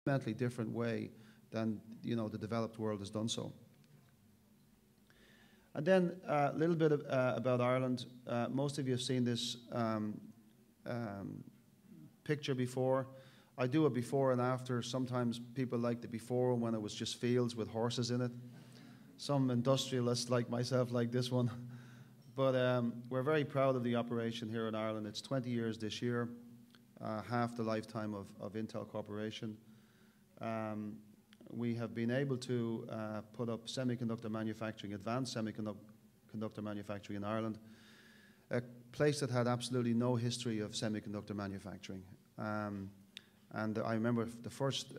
fundamentally different way than the developed world has done so. And then a little bit about Ireland. Most of you have seen this picture before. I do a before and after. Sometimes people like the before when it was just fields with horses in it. Some industrialists like myself like this one. But we're very proud of the operation here in Ireland. It's 20 years this year, half the lifetime of Intel Corporation. We have been able to put up semiconductor manufacturing, advanced semiconductor manufacturing in Ireland, a place that had absolutely no history of semiconductor manufacturing. And I remember the first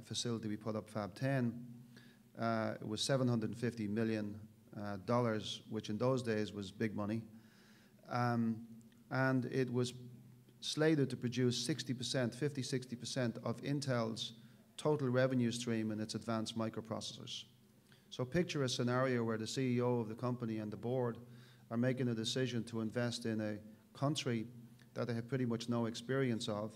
facility we put up, Fab 10, it was $750 million, which in those days was big money. And it was slated to produce 60%, 50-60% of Intel's total revenue stream in its advanced microprocessors. So picture a scenario where the CEO of the company and the board are making a decision to invest in a country that they have pretty much no experience of,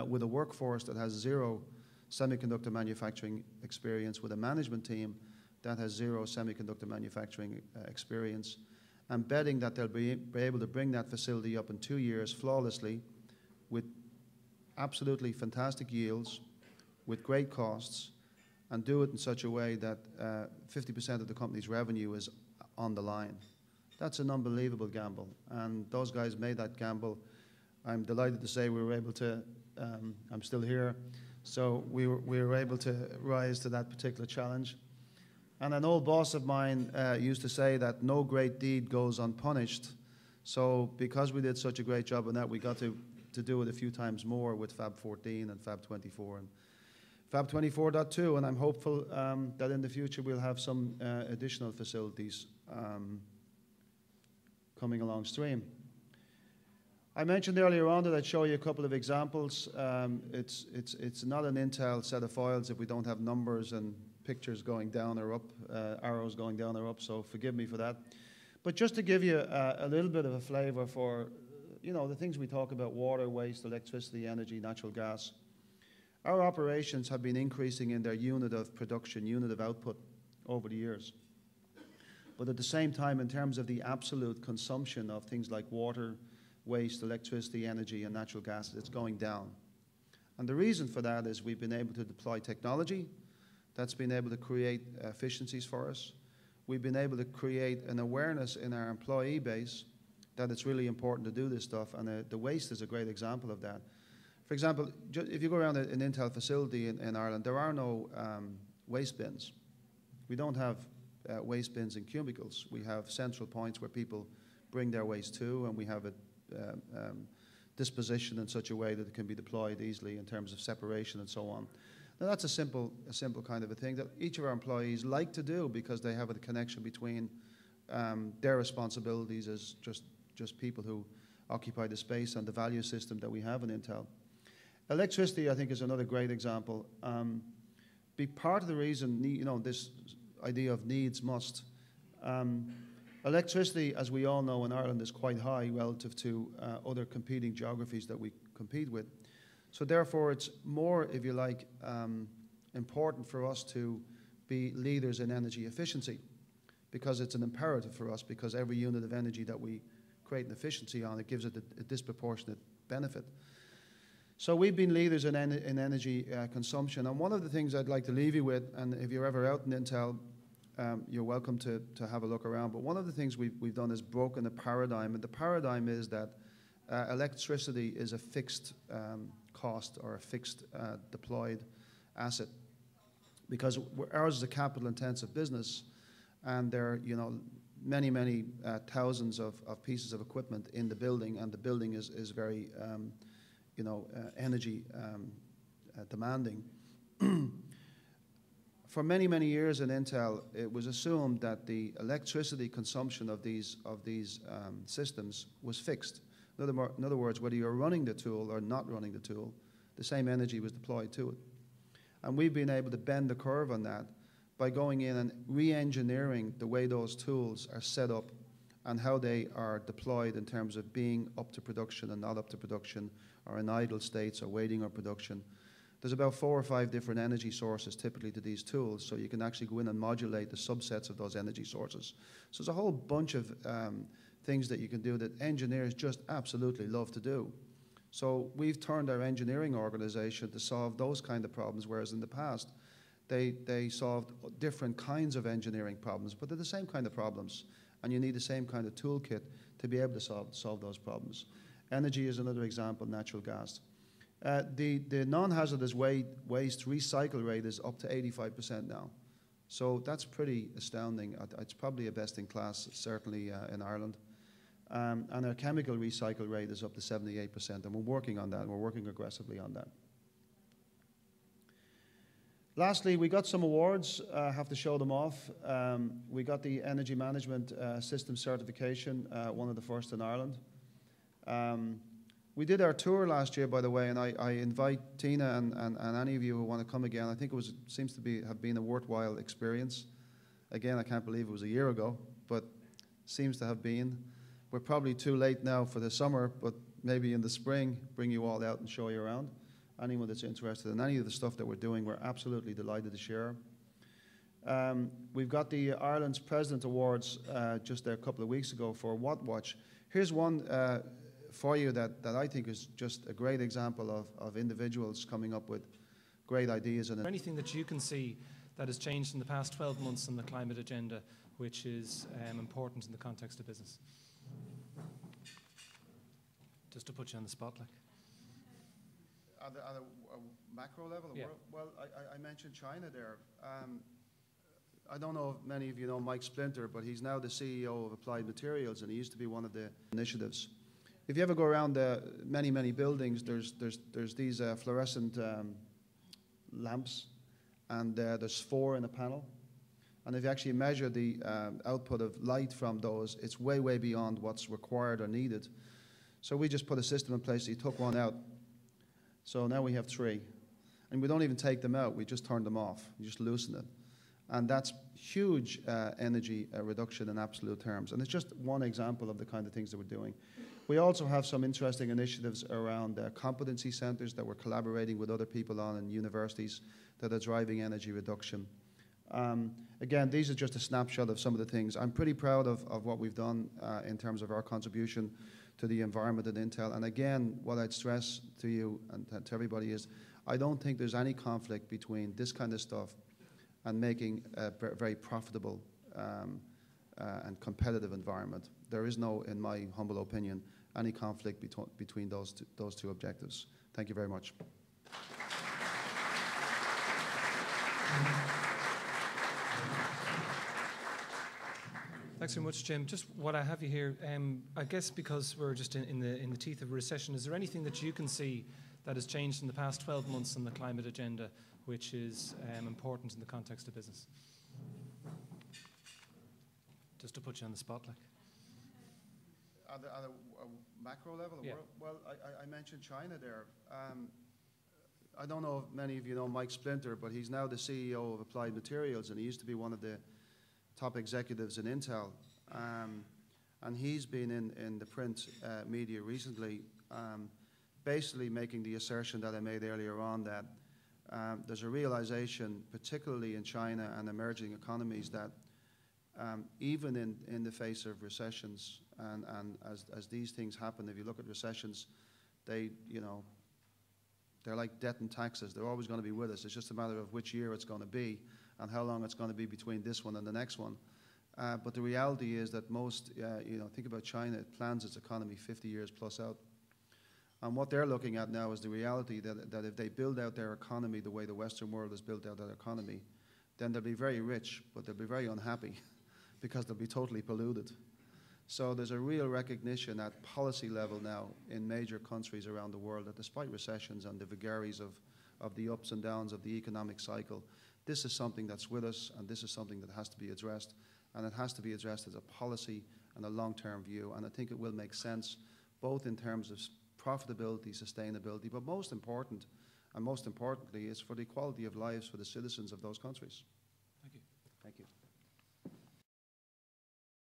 with a workforce that has zero semiconductor manufacturing experience, with a management team that has zero semiconductor manufacturing experience, and betting that they'll be able to bring that facility up in 2 years flawlessly with absolutely fantastic yields, with great costs, and do it in such a way that 50% of the company's revenue is on the line. That's an unbelievable gamble, and those guys made that gamble. I'm delighted to say we were able to, I'm still here, so we were able to rise to that particular challenge. And an old boss of mine used to say that no great deed goes unpunished. So because we did such a great job on that, we got to do it a few times more with Fab 14 and Fab 24 and Fab 24.2, and I'm hopeful that in the future we'll have some additional facilities coming along stream. I mentioned earlier on that I'd show you a couple of examples. It's not an Intel set of files if we don't have numbers and pictures going down or up, arrows going down or up, so forgive me for that. But just to give you a little bit of a flavor for the things we talk about: water, waste, electricity, energy, natural gas. Our operations have been increasing in their unit of production, unit of output over the years. But at the same time, in terms of the absolute consumption of things like water, waste, electricity, energy, and natural gas, it's going down. And the reason for that is we've been able to deploy technology that's been able to create efficiencies for us. We've been able to create an awareness in our employee base that it's really important to do this stuff, and the waste is a great example of that. For example, if you go around an Intel facility in Ireland, there are no waste bins. We don't have waste bins in cubicles. We have central points where people bring their waste to, and we have it dispositioned in such a way that it can be deployed easily in terms of separation and so on. Now that's a simple kind of a thing that each of our employees like to do because they have a connection between their responsibilities as just people who occupy the space and the value system that we have in Intel. Electricity, I think, is another great example. Be part of the reason, this idea of needs must. Electricity, as we all know in Ireland, is quite high relative to other competing geographies that we compete with. So therefore, it's more, if you like, important for us to be leaders in energy efficiency, because it's an imperative for us, because every unit of energy that we create an efficiency on, it gives it a disproportionate benefit. So we've been leaders in energy consumption. And one of the things I'd like to leave you with, and if you're ever out in Intel, you're welcome to have a look around. But one of the things we've done is broken a paradigm. And the paradigm is that electricity is a fixed cost or a fixed deployed asset. Because ours is a capital-intensive business, and there are many thousands of pieces of equipment in the building, and the building is very energy demanding. For many years in Intel, it was assumed that the electricity consumption of these systems was fixed. In other words, whether you're running the tool or not running the tool, the same energy was deployed to it. And we've been able to bend the curve on that by going in and re-engineering the way those tools are set up and how they are deployed in terms of being up to production and not up to production, or in idle states or waiting on production, There's about 4 or 5 different energy sources typically to these tools, so you can actually go in and modulate the subsets of those energy sources. So there's a whole bunch of things that you can do that engineers just absolutely love to do. So we've turned our engineering organization to solve those kind of problems, whereas in the past, they solved different kinds of engineering problems, but they're the same kind of problems, and you need the same kind of toolkit to be able to solve those problems. Energy is another example, natural gas. The non-hazardous waste recycle rate is up to 85% now. So that's pretty astounding. It's probably a best in class, certainly in Ireland. And our chemical recycle rate is up to 78%, and we're working on that, and we're working aggressively on that. Lastly, we got some awards. I have to show them off. We got the Energy Management System Certification, one of the first in Ireland. We did our tour last year, by the way, and I invite Tina and any of you who want to come again. I think it seems to have been a worthwhile experience. Again, I can't believe it was a year ago, but seems to have been. We're probably too late now for the summer, but maybe in the spring, bring you all out and show you around. Anyone that's interested in any of the stuff that we're doing, we're absolutely delighted to share. We've got the Ireland's President Awards just a couple of weeks ago for WattWatch. Here's one for you that I think is just a great example of individuals coming up with great ideas. And anything that you can see that has changed in the past 12 months on the climate agenda, which is important in the context of business? Just to put you on the spot, like. At a macro level? Yeah. Well, I mentioned China there. I don't know if many of you know Mike Splinter, but he's now the CEO of Applied Materials, and he used to be one of the initiatives. If you ever go around many buildings, there's these fluorescent lamps, and there's 4 in a panel. And if you actually measure the output of light from those, it's way beyond what's required or needed. So we just put a system in place. He took one out. So now we have 3. And we don't even take them out. We just turn them off. We just loosen it. And that's huge energy reduction in absolute terms. And it's just one example of the kind of things that we're doing. We also have some interesting initiatives around competency centers that we're collaborating with other people on in universities that are driving energy reduction. Again, these are just a snapshot of some of the things. I'm pretty proud of what we've done in terms of our contribution to the environment at Intel. And again, what I'd stress to you and to everybody is I don't think there's any conflict between this kind of stuff and making a very profitable and competitive environment. There is no, in my humble opinion, any conflict between those two objectives. Thank you very much. Thanks very much, Jim. Just what I have you here, I guess because we're just in the teeth of a recession, is there anything that you can see that has changed in the past 12 months on the climate agenda, which is important in the context of business? Just to put you on the spot, like. At a macro level? Yeah. Well, I mentioned China there. I don't know if many of you know Mike Splinter, but he's now the CEO of Applied Materials, and he used to be one of the top executives in Intel. And he's been in the print media recently, basically making the assertion that I made earlier on that there's a realization, particularly in China and emerging economies, that even in the face of recessions and as these things happen, if you look at recessions, they're like debt and taxes. They're always going to be with us. It's just a matter of which year it's going to be and how long it's going to be between this one and the next one. But the reality is that most, think about China, it plans its economy 50 years plus out. And what they're looking at now is the reality that if they build out their economy the way the Western world has built out their economy, then they'll be very rich, but they'll be very unhappy because they'll be totally polluted. So there's a real recognition at policy level now in major countries around the world that despite recessions and the vagaries of the ups and downs of the economic cycle, this is something that's with us, and this is something that has to be addressed. And it has to be addressed as a policy and a long-term view. And I think it will make sense, both in terms of profitability, sustainability, but most importantly, is for the quality of lives for the citizens of those countries.